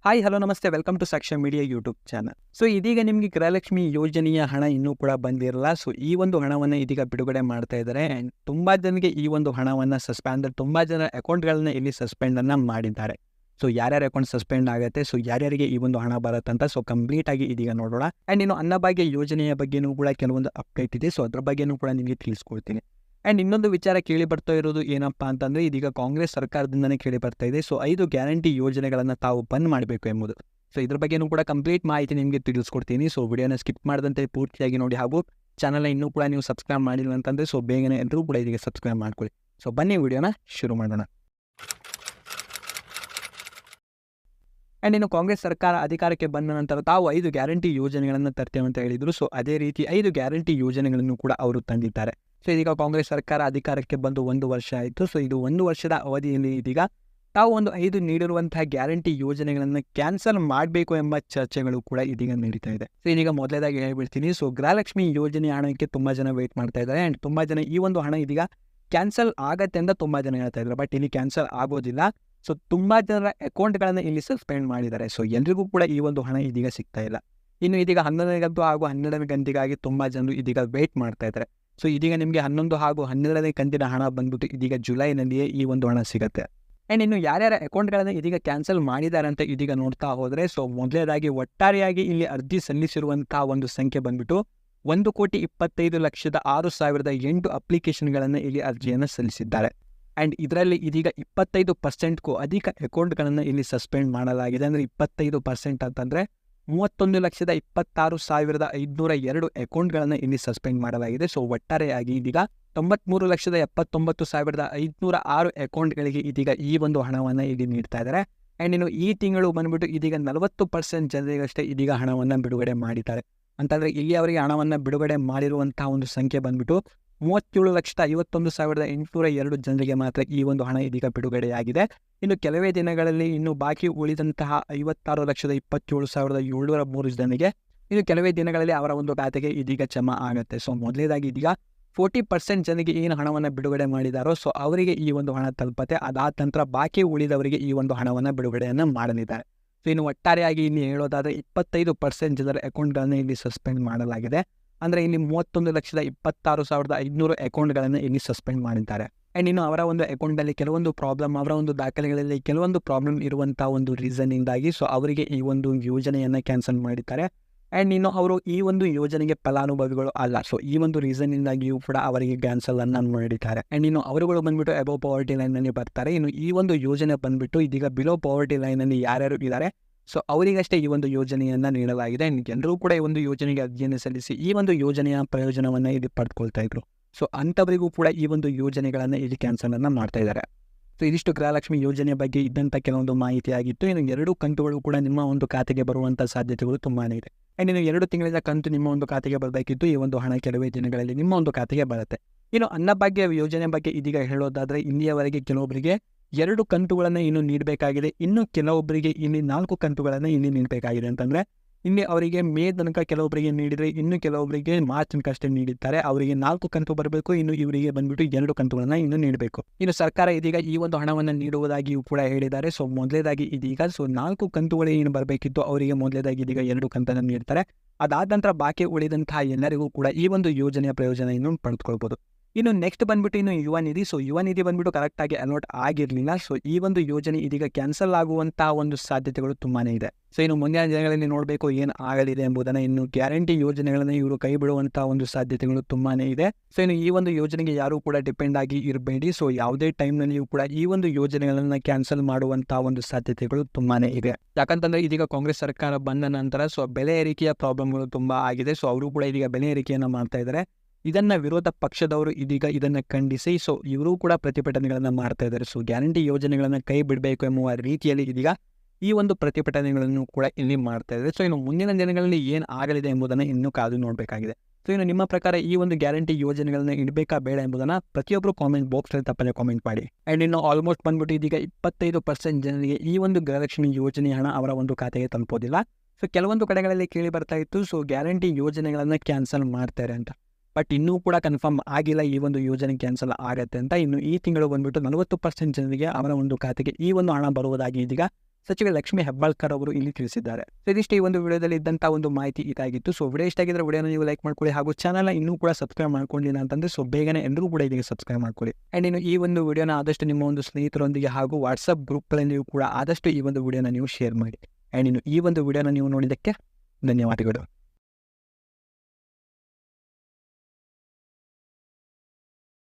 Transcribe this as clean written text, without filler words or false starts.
Hi hello ನಮಸ್ತೆ welcome to ಸಾಕ್ಷ್ಯ media YouTube channel. So ಇದೀಗ ನಿಮಗೆ ಗೃಹಲಕ್ಷ್ಮಿ ಯೋಜನೆಯ ಹಣ ಇನ್ನೂ ಕೂಡ ಬಂದಿರಲ್ಲ. ಸೊ ಈ ಒಂದು ಹಣವನ್ನು ಇದೀಗ ಬಿಡುಗಡೆ ಮಾಡ್ತಾ ಇದ್ದಾರೆ. ಆ್ಯಂಡ್ ತುಂಬ ಜನರಿಗೆ ಈ ಒಂದು ಹಣವನ್ನು ಸಸ್ಪೆಂಡ್, ತುಂಬ ಜನ ಅಕೌಂಟ್ಗಳನ್ನ ಇಲ್ಲಿ ಸಸ್ಪೆಂಡನ್ನು ಮಾಡಿದ್ದಾರೆ. ಸೊ ಯಾರ್ಯಾರ ಅಕೌಂಟ್ ಸಸ್ಪೆಂಡ್ ಆಗುತ್ತೆ, ಸೊ ಯಾರ್ಯಾರಿಗೆ ಈ ಒಂದು ಹಣ ಬರುತ್ತಂತ ಸೊ ಕಂಪ್ಲೀಟ್ ಆಗಿ ಇದೀಗ ನೋಡೋಣ. ಆ್ಯಂಡ್ ಇನ್ನು ಅನ್ನಭಾಗ್ಯ ಯೋಜನೆಯ ಬಗ್ಗೆನೂ ಕೂಡ ಕೆಲವೊಂದು ಅಪ್ಡೇಟ್ ಇದೆ. ಸೊ ಅದ್ರ ಬಗ್ಗೆನೂ ಕೂಡ ನಿಮಗೆ ತಿಳಿಸ್ಕೊಡ್ತೀನಿ. ಆ್ಯಂಡ್ ಇನ್ನೊಂದು ವಿಚಾರ ಕೇಳಿ ಬರ್ತಾ ಇರೋದು ಏನಪ್ಪ ಅಂತಂದರೆ, ಇದೀಗ ಕಾಂಗ್ರೆಸ್ ಸರ್ಕಾರದಿಂದನೇ ಕೇಳಿ ಬರ್ತಾ ಇದೆ. ಸೊ 5 ಗ್ಯಾರಂಟಿ ಯೋಜನೆಗಳನ್ನು ತಾವು ಬಂದ್ ಮಾಡಬೇಕು ಎಂಬುದು. ಸೊ ಇದ್ರ ಬಗ್ಗೆನೂ ಕೂಡ ಕಂಪ್ಲೀಟ್ ಮಾಹಿತಿ ನಿಮಗೆ ತಿಳಿಸ್ಕೊಡ್ತೀನಿ. ಸೊ ವಿಡಿಯೋನ ಸ್ಕಿಪ್ ಮಾಡದಂತೆ ಪೂರ್ತಿಯಾಗಿ ನೋಡಿ. ಹಾಗೂ ಚಾನಲ್ನ ಇನ್ನೂ ಕೂಡ ನೀವು ಸಬ್ಸ್ಕ್ರೈಬ್ ಮಾಡಿಲ್ಲ ಅಂತಂದರೆ ಸೊ ಬೇಗನೆ ಎಲ್ಲರೂ ಕೂಡ ಇದೀಗ ಸಬ್ಸ್ಕ್ರೈಬ್ ಮಾಡ್ಕೊಳ್ಳಿ. ಸೊ ಬನ್ನಿ ವಿಡಿಯೋನ ಶುರು ಮಾಡೋಣ. ಆ್ಯಂಡ್ ಇನ್ನು ಕಾಂಗ್ರೆಸ್ ಸರ್ಕಾರ ಅಧಿಕಾರಕ್ಕೆ ಬಂದ ನಂತರ ತಾವು 5 ಗ್ಯಾರಂಟಿ ಯೋಜನೆಗಳನ್ನು ತರ್ತೇವೆ ಅಂತ ಹೇಳಿದರು. ಸೊ ಅದೇ ರೀತಿ 5 ಗ್ಯಾರಂಟಿ ಯೋಜನೆಗಳನ್ನು ಕೂಡ ಅವರು ತಂದಿದ್ದಾರೆ. ಸೊ ಇದೀಗ ಕಾಂಗ್ರೆಸ್ ಸರ್ಕಾರ ಅಧಿಕಾರಕ್ಕೆ ಬಂದು 1 ವರ್ಷ ಆಯಿತು. ಸೊ ಇದು 1 ವರ್ಷದ ಅವಧಿಯಲ್ಲಿ ಇದೀಗ ತಾವು ಒಂದು 5 ನೀಡಿರುವಂತಹ ಗ್ಯಾರಂಟಿ ಯೋಜನೆಗಳನ್ನು ಕ್ಯಾನ್ಸಲ್ ಮಾಡಬೇಕು ಎಂಬ ಚರ್ಚೆಗಳು ಕೂಡ ಇದೀಗ ನಡೀತಾ ಇದೆ. ಸೊ ಇದೀಗ ಮೊದಲೇದಾಗಿ ಹೇಳ್ಬಿಡ್ತೀನಿ. ಸೊ ಗೃಹಲಕ್ಷ್ಮಿ ಯೋಜನೆ ಹಣಕ್ಕೆ ತುಂಬ ಜನ ವೇಟ್ ಮಾಡ್ತಾ ಇದ್ದಾರೆ. ಆ್ಯಂಡ್ ತುಂಬ ಜನ ಈ ಒಂದು ಹಣ ಇದೀಗ ಕ್ಯಾನ್ಸಲ್ ಆಗತ್ತೆ ಅಂತ ತುಂಬ ಜನ ಹೇಳ್ತಾ ಇದ್ದಾರೆ. ಬಟ್ ಇಲ್ಲಿ ಕ್ಯಾನ್ಸಲ್ ಆಗೋದಿಲ್ಲ. ಸೊ ತುಂಬ ಜನರ ಅಕೌಂಟ್ಗಳನ್ನು ಇಲ್ಲಿ ಸಸ್ಪೆಂಡ್ ಮಾಡಿದ್ದಾರೆ. ಸೊ ಎಲ್ರಿಗೂ ಕೂಡ ಈ ಒಂದು ಹಣ ಇದೀಗ ಸಿಗ್ತಾ ಇಲ್ಲ. ಇನ್ನು ಇದೀಗ 11ನೇ ಕಂತು ಹಾಗೂ 12ನೇ ಕಂತಿಗಾಗಿ ತುಂಬ ಜನರು ಇದೀಗ ವೇಟ್ ಮಾಡ್ತಾ ಇದ್ದಾರೆ. ಸೊ ಇದೀಗ ನಿಮಗೆ 11 ಹಾಗೂ 12ನೇ ಕಂತಿನ ಹಣ ಬಂದ್ಬಿಟ್ಟು ಇದೀಗ ಜುಲೈನಲ್ಲಿಯೇ ಈ ಒಂದು ಹಣ ಸಿಗುತ್ತೆ. ಆ್ಯಂಡ್ ಇನ್ನು ಯಾರ್ಯಾರ ಅಕೌಂಟ್ಗಳನ್ನು ಇದೀಗ ಕ್ಯಾನ್ಸಲ್ ಮಾಡಿದ್ದಾರೆ ಅಂತ ಇದೀಗ ನೋಡ್ತಾ ಹೋದರೆ, ಸೊ ಮೊದಲನೇದಾಗಿ ಒಟ್ಟಾರೆಯಾಗಿ ಇಲ್ಲಿ ಅರ್ಜಿ ಸಲ್ಲಿಸಿರುವಂತಹ ಒಂದು ಸಂಖ್ಯೆ ಬಂದ್ಬಿಟ್ಟು 1,25,06,008 ಅಪ್ಲಿಕೇಶನ್ಗಳನ್ನು ಇಲ್ಲಿ ಅರ್ಜಿಯನ್ನು ಸಲ್ಲಿಸಿದ್ದಾರೆ. ಆ್ಯಂಡ್ ಇದರಲ್ಲಿ ಇದೀಗ 25%ಕ್ಕೂ ಅಧಿಕ ಅಕೌಂಟ್ಗಳನ್ನು ಇಲ್ಲಿ ಸಸ್ಪೆಂಡ್ ಮಾಡಲಾಗಿದೆ. ಅಂದರೆ 25% ಅಂತಂದರೆ 31,26,502 ಅಕೌಂಟ್ಗಳನ್ನು ಇಲ್ಲಿ ಸಸ್ಪೆಂಡ್ ಮಾಡಲಾಗಿದೆ. ಸೊ ಒಟ್ಟಾರೆಯಾಗಿ ಇದೀಗ 93,79,506 ಅಕೌಂಟ್ಗಳಿಗೆ ಇದೀಗ ಈ ಒಂದು ಹಣವನ್ನು ಇಲ್ಲಿ ನೀಡ್ತಾ ಇದ್ದಾರೆ. ಆ್ಯಂಡ್ ಇನ್ನು ಈ ತಿಂಗಳು ಬಂದ್ಬಿಟ್ಟು ಇದೀಗ 40% ಜನರಿಗಷ್ಟೇ ಇದೀಗ ಹಣವನ್ನು ಬಿಡುಗಡೆ ಮಾಡಿದ್ದಾರೆ. ಅಂತಂದರೆ ಇಲ್ಲಿ ಅವರಿಗೆ ಹಣವನ್ನು ಬಿಡುಗಡೆ ಮಾಡಿರುವಂತಹ ಒಂದು ಸಂಖ್ಯೆ ಬಂದ್ಬಿಟ್ಟು 37,51,802 ಜನರಿಗೆ ಮಾತ್ರ ಈ ಒಂದು ಹಣ ಇದೀಗ ಬಿಡುಗಡೆಯಾಗಿದೆ. ಇನ್ನು ಕೆಲವೇ ದಿನಗಳಲ್ಲಿ ಇನ್ನು ಬಾಕಿ ಉಳಿದಂತಹ 56,27,703 ಜನರಿಗೆ ಇನ್ನು ಕೆಲವೇ ದಿನಗಳಲ್ಲಿ ಅವರ ಒಂದು ಖಾತೆಗೆ ಇದೀಗ ಜಮಾ ಆಗುತ್ತೆ. ಸೊ ಮೊದಲೇದಾಗಿ ಇದೀಗ 40% ಜನರಿಗೆ ಏನು ಹಣವನ್ನು ಬಿಡುಗಡೆ ಮಾಡಿದಾರೋ ಸೊ ಅವರಿಗೆ ಈ ಒಂದು ಹಣ ತಲುಪತ್ತೆ. ಅದಾದ ನಂತರ ಬಾಕಿ ಉಳಿದವರಿಗೆ ಈ ಒಂದು ಹಣವನ್ನು ಬಿಡುಗಡೆಯನ್ನು ಮಾಡಲಿದ್ದಾರೆ. ಸೊ ಇನ್ನು ಒಟ್ಟಾರೆಯಾಗಿ ಇಲ್ಲಿ ಹೇಳೋದಾದರೆ 25% ಜನರ ಅಕೌಂಟ್ಗಳನ್ನು ಇಲ್ಲಿ ಸಸ್ಪೆಂಡ್ ಮಾಡಲಾಗಿದೆ. ಅಂದರೆ ಇಲ್ಲಿ 31,26,500 ಅಕೌಂಟ್ಗಳನ್ನು ಇಲ್ಲಿ ಸಸ್ಪೆಂಡ್ ಮಾಡಿದ್ದಾರೆ. ಆ್ಯಂಡ್ ಇನ್ನು ಅವರ ಒಂದು ಅಕೌಂಟಲ್ಲಿ ಕೆಲವೊಂದು ಪ್ರಾಬ್ಲಮ್, ಅವರ ಒಂದು ದಾಖಲೆಗಳಲ್ಲಿ ಕೆಲವೊಂದು ಪ್ರಾಬ್ಲಮ್ ಇರುವಂಥ ಒಂದು ರೀಸನ್ನಿಂದಾಗಿ ಸೊ ಅವರಿಗೆ ಈ ಒಂದು ಯೋಜನೆಯನ್ನು ಕ್ಯಾನ್ಸಲ್ ಮಾಡಿದ್ದಾರೆ. ಆ್ಯಂಡ್ ಇನ್ನು ಅವರು ಈ ಒಂದು ಯೋಜನೆಗೆ ಫಲಾನುಭವಿಗಳು ಅಲ್ಲ. ಸೊ ಈ ಒಂದು ರೀಸನ್ನಿಂದಾಗಿಯೂ ಕೂಡ ಅವರಿಗೆ ಕ್ಯಾನ್ಸಲನ್ನು ಮಾಡಿದ್ದಾರೆ. ಆ್ಯಂಡ್ ಇನ್ನು ಅವರುಗಳು ಬಂದುಬಿಟ್ಟು ಅಬೌವ್ ಪಾವರ್ಟಿ ಲೈನಲ್ಲಿ ಬರ್ತಾರೆ. ಇನ್ನು ಈ ಒಂದು ಯೋಜನೆ ಬಂದುಬಿಟ್ಟು ಇದೀಗ ಬಿಲೋ ಪಾವರ್ಟಿ ಲೈನಲ್ಲಿ ಯಾರ್ಯಾರು ಇದ್ದಾರೆ ಸೊ ಅವರಿಗಷ್ಟೇ ಈ ಒಂದು ಯೋಜನೆಯನ್ನು ನೀಡಲಾಗಿದೆ. ಎಲ್ಲರೂ ಕೂಡ ಈ ಒಂದು ಯೋಜನೆಗೆ ಅರ್ಜಿಯನ್ನು ಸಲ್ಲಿಸಿ ಈ ಒಂದು ಯೋಜನೆಯ ಪ್ರಯೋಜನವನ್ನು ಇಲ್ಲಿ ಪಡೆದುಕೊಳ್ತಾ ಇದ್ರು. ಸೊ ಅಂಥವರಿಗೂ ಕೂಡ ಈ ಒಂದು ಯೋಜನೆಗಳನ್ನು ಇಲ್ಲಿ ಕ್ಯಾನ್ಸಲನ್ನು ಮಾಡ್ತಾ ಇದ್ದಾರೆ. ಸೊ ಇದಿಷ್ಟು ಗೃಹಲಕ್ಷ್ಮಿ ಯೋಜನೆಯ ಬಗ್ಗೆ ಇದ್ದಂಥ ಕೆಲವೊಂದು ಮಾಹಿತಿ ಆಗಿತ್ತು. ಇನ್ನು 2 ಕಂತುಗಳು ಕೂಡ ನಿಮ್ಮ ಒಂದು ಖಾತೆಗೆ ಬರುವಂಥ ಸಾಧ್ಯತೆಗಳು ತುಂಬಾ ಇದೆ. ಆ್ಯಂಡ್ ಇನ್ನು 2 ತಿಂಗಳಿಂದ ಕಂತು ನಿಮ್ಮ ಒಂದು ಖಾತೆಗೆ ಬರಬೇಕಿತ್ತು. ಈ ಒಂದು ಹಣ ಕೆಲವೇ ದಿನಗಳಲ್ಲಿ ನಿಮ್ಮ ಒಂದು ಖಾತೆಗೆ ಬರುತ್ತೆ. ಇನ್ನು ಅನ್ನಭಾಗ್ಯ ಯೋಜನೆ ಬಗ್ಗೆ ಇದೀಗ ಹೇಳೋದಾದರೆ, ಇಲ್ಲಿಯವರೆಗೆ ಕೆಲವೊಬ್ಬರಿಗೆ 2 ಕಂತುಗಳನ್ನು ಇನ್ನು ನೀಡಬೇಕಾಗಿದೆ. ಇನ್ನು ಕೆಲವೊಬ್ಬರಿಗೆ ಇಲ್ಲಿ 4 ಕಂತುಗಳನ್ನು ಇಲ್ಲಿ ನೀಡಬೇಕಾಗಿದೆ. ಅಂತಂದರೆ ಇಲ್ಲಿ ಅವರಿಗೆ ಮೇ ತನಕ ಕೆಲವೊಬ್ಬರಿಗೆ ನೀಡಿದರೆ ಇನ್ನು ಕೆಲವೊಬ್ಬರಿಗೆ ಮಾರ್ಚ್ ತನಕ ಅಷ್ಟೇ ನೀಡಿದ್ದಾರೆ. ಅವರಿಗೆ 4 ಕಂತು ಬರಬೇಕು. ಇನ್ನು ಇವರಿಗೆ ಬಂದ್ಬಿಟ್ಟು 2 ಕಂತುಗಳನ್ನು ಇನ್ನು ನೀಡಬೇಕು. ಇನ್ನು ಸರ್ಕಾರ ಇದೀಗ ಈ ಒಂದು ಹಣವನ್ನು ನೀಡುವುದಾಗಿಯೂ ಕೂಡ ಹೇಳಿದ್ದಾರೆ. ಸೊ ಮೊದಲೇದಾಗಿ ಇದೀಗ 4 ಕಂತುಗಳು ಏನು ಬರಬೇಕಿತ್ತು ಅವರಿಗೆ ಮೊದಲೇದಾಗಿ ಇದೀಗ 2 ಕಂತನ್ನು ನೀಡ್ತಾರೆ. ಅದಾದ ನಂತರ ಬಾಕಿ ಉಳಿದಂತಹ ಎಲ್ಲರಿಗೂ ಕೂಡ ಈ ಒಂದು ಯೋಜನೆಯ ಪ್ರಯೋಜನ ಇನ್ನು ಪಡೆದುಕೊಳ್ಬೋದು. ಇನ್ನು ನೆಕ್ಸ್ಟ್ ಬಂದ್ಬಿಟ್ಟು ಇನ್ನು ಯುವ ನಿಧಿ. ಸೊ ಯುವ ನಿಧಿ ಬಂದ್ಬಿಟ್ಟು ಕರೆಕ್ಟಾಗಿ ಅಲಾಟ್ ಆಗಿರಲಿಲ್ಲ. ಸೊ ಈ ಒಂದು ಯೋಜನೆ ಇದೀಗ ಕ್ಯಾನ್ಸಲ್ ಆಗುವಂತಹ ಒಂದು ಸಾಧ್ಯತೆಗಳು ತುಂಬಾ ಇದೆ. ಸೊ ಇನ್ನು ಮುಂದಿನ ದಿನಗಳಲ್ಲಿ ನೋಡಬೇಕು ಏನು ಆಗಲಿದೆ ಎಂಬುದನ್ನು. ಇನ್ನು ಗ್ಯಾರಂಟಿ ಯೋಜನೆಗಳನ್ನು ಇವರು ಕೈ ಬಿಡುವಂತಹ ಒಂದು ಸಾಧ್ಯತೆಗಳು ತುಂಬಾ ಇದೆ. ಸೊ ಇನ್ನು ಈ ಒಂದು ಯೋಜನೆಗೆ ಯಾರೂ ಕೂಡ ಡಿಪೆಂಡ್ ಆಗಿ ಇರಬೇಡಿ. ಸೊ ಯಾವುದೇ ಟೈಮ್ನಲ್ಲಿಯೂ ಕೂಡ ಈ ಒಂದು ಯೋಜನೆಗಳನ್ನು ಕ್ಯಾನ್ಸಲ್ ಮಾಡುವಂತಹ ಒಂದು ಸಾಧ್ಯತೆಗಳು ತುಂಬಾ ಇದೆ. ಯಾಕಂತಂದರೆ ಇದೀಗ ಕಾಂಗ್ರೆಸ್ ಸರ್ಕಾರ ಬಂದ ನಂತರ ಸೊ ಬೆಲೆ ಏರಿಕೆಯ ಪ್ರಾಬ್ಲಮ್ಗಳು ತುಂಬ ಆಗಿದೆ. ಸೊ ಅವರು ಕೂಡ ಇದೀಗ ಬೆಲೆ ಏರಿಕೆಯನ್ನು ಮಾಡ್ತಾ ಇದ್ದಾರೆ. ಇದನ್ನು ವಿರೋಧ ಪಕ್ಷದವರು ಇದೀಗ ಇದನ್ನು ಖಂಡಿಸಿ ಸೊ ಇವರು ಕೂಡ ಪ್ರತಿಭಟನೆಗಳನ್ನು ಮಾಡ್ತಾ ಇದ್ದಾರೆ. ಸೊ ಗ್ಯಾರಂಟಿ ಯೋಜನೆಗಳನ್ನು ಕೈ ಬಿಡಬೇಕು ಎಂಬುವ ರೀತಿಯಲ್ಲಿ ಇದೀಗ ಈ ಒಂದು ಪ್ರತಿಭಟನೆಗಳನ್ನು ಕೂಡ ಇಲ್ಲಿ ಮಾಡ್ತಾ ಇದ್ದಾರೆ. ಸೊ ಇನ್ನು ಮುಂದಿನ ದಿನಗಳಲ್ಲಿ ಏನು ಆಗಲಿದೆ ಎಂಬುದನ್ನು ಇನ್ನೂ ಕಾದು ನೋಡಬೇಕಾಗಿದೆ. ಸೊ ಇನ್ನು ನಿಮ್ಮ ಪ್ರಕಾರ ಈ ಒಂದು ಗ್ಯಾರಂಟಿ ಯೋಜನೆಗಳನ್ನು ಇಡಬೇಕಾ ಬೇಡ ಎಂಬುದನ್ನು ಪ್ರತಿಯೊಬ್ಬರು ಕಾಮೆಂಟ್ ಬಾಕ್ಸಲ್ಲಿ ತಪ್ಪದೆ ಕಾಮೆಂಟ್ ಮಾಡಿ. ಆ್ಯಂಡ್ ಇನ್ನು ಆಲ್ಮೋಸ್ಟ್ ಬಂದ್ಬಿಟ್ಟು ಇದೀಗ 25% ಜನರಿಗೆ ಈ ಒಂದು ಗೃಹಲಕ್ಷ್ಮಿ ಯೋಜನೆಯ ಹಣ ಅವರ ಒಂದು ಖಾತೆಗೆ ತಲುಪೋದಿಲ್ಲ. ಸೊ ಕೆಲವೊಂದು ಕಡೆಗಳಲ್ಲಿ ಕೇಳಿ ಬರ್ತಾ ಇತ್ತು ಸೊ ಗ್ಯಾರಂಟಿ ಯೋಜನೆಗಳನ್ನು ಕ್ಯಾನ್ಸಲ್ ಮಾಡ್ತಾರೆ ಅಂತ. ಬಟ್ ಇನ್ನೂ ಕೂಡ ಕನ್ಫರ್ಮ್ ಆಗಿಲ್ಲ ಈ ಒಂದು ಯೋಜನೆ ಕ್ಯಾನ್ಸಲ್ ಆಗುತ್ತೆ ಅಂತ. ಇನ್ನು ಈ ತಿಂಗಳು ಬಂದ್ಬಿಟ್ಟು 40% ಜನರಿಗೆ ಅವರ ಒಂದು ಖಾತೆಗೆ ಈ ಒಂದು ಹಣ ಬರುವುದಾಗಿ ಇದೀಗ ಸಚಿವೆ ಲಕ್ಷ್ಮೀ ಹೆಬ್ಬಾಳ್ಕರ್ ಅವರು ಇಲ್ಲಿ ತಿಳಿಸಿದ್ದಾರೆ. ಸೊ ಇದಿಷ್ಟು ಈ ಒಂದು ವಿಡಿಯೋದಲ್ಲಿ ಇದ್ದಂಥ ಒಂದು ಮಾಹಿತಿ ಇದಾಗಿತ್ತು. ಸೊ ವಿಡಿಯೋ ಇಷ್ಟ ಆಗಿದ್ರೆ ವಿಡಿಯೋನ ನೀವು ಲೈಕ್ ಮಾಡ್ಕೊಳ್ಳಿ, ಹಾಗೂ ಚಾನಲ್ನ ಇನ್ನೂ ಕೂಡ ಸಬ್ಸ್ಕ್ರೈಬ್ ಮಾಡ್ಕೊಂಡಿಲ್ಲ ಅಂತಂದ್ರೆ ಸೊ ಬೇಗನೆ ಎಲ್ಲರೂ ಕೂಡ ಇದಕ್ಕೆ ಸಬ್ಸ್ಕ್ರೈಬ್ ಮಾಡ್ಕೊಳ್ಳಿ. ಆ್ಯಂಡ್ ಇನ್ನು ಈ ಒಂದು ವಿಡಿಯೋನ ಆದಷ್ಟು ನಿಮ್ಮ ಒಂದು ಸ್ನೇಹಿತರೊಂದಿಗೆ ಹಾಗೂ ವಾಟ್ಸಪ್ ಗ್ರೂಪ್ಗಳಲ್ಲಿ ಕೂಡ ಆದಷ್ಟು ಈ ಒಂದು ವಿಡಿಯೋನ ನೀವು ಶೇರ್ ಮಾಡಿ. ಆ್ಯಂಡ್ ಇನ್ನು ಈ ಒಂದು ವಿಡಿಯೋನ ನೀವು ನೋಡಿದ್ದಕ್ಕೆ ಧನ್ಯವಾದಗಳು.